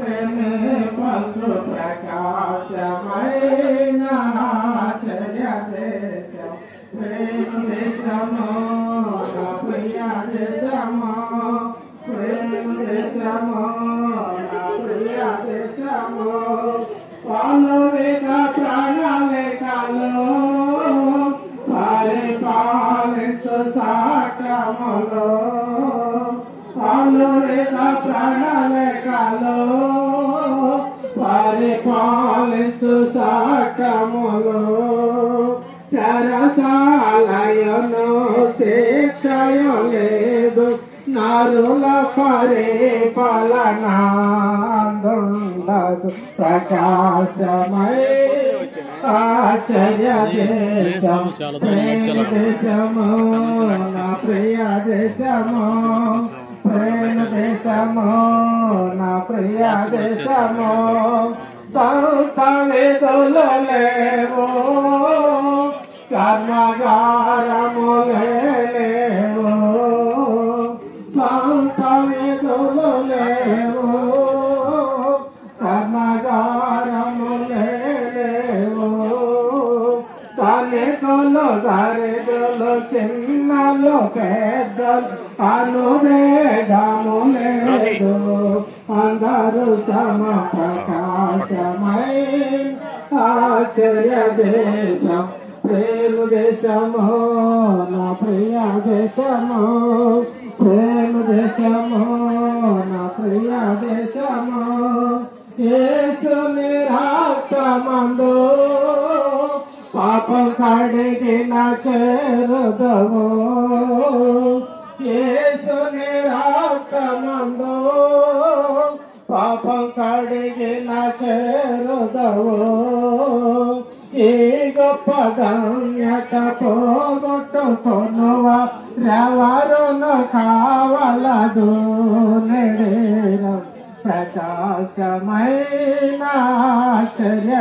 పసు ప్రకాశమైన ఆశ్చర్య దేశం ప్రేమ దేశము నా ప్రియ దేశము ప్రేమ దేశము నా ప్రియ దేశము పాలు లేక ప్రాణాలు లేకలో పరిపాలించు సాటములో పాలు లేక ప్రాణాలు లేకలో పరిపాలించు సాటములో చెరసాలయను శిక్షయు లేదు నరుల పరిపాలనాందుండదు ప్రకాశమై ఆశ్చర్య దేశం దేశము నా ప్రియ దేశము ప్రేమ దేశము నా ప్రియ దేశము సంత విధులు లేవు కర్మగారములే లేవు సంత విధులు లేవు కర్మగారములే లేవు తల్లికులు దరిద్రులు చిన్నలు పెద్దలు అనుభేదము లేదు అందరూ సమ ప్రకాశమై ఆశ్చర్య దేశం ప్రేమ దేశము నా ప్రియ దేశము ప్రేమ దేశము నా ప్రియ దేశము యేసు నిరాక్తమందు పాపం కడిగిన చేరుదవు యేసు నిరాక్తమందు పాపం కడిగిన చేరుదవు ఈ గొప్ప ధన్యత పోగొట్టుకొనువ రెవరును కావలదు ప్రకాశమైన ఆశ్చర్య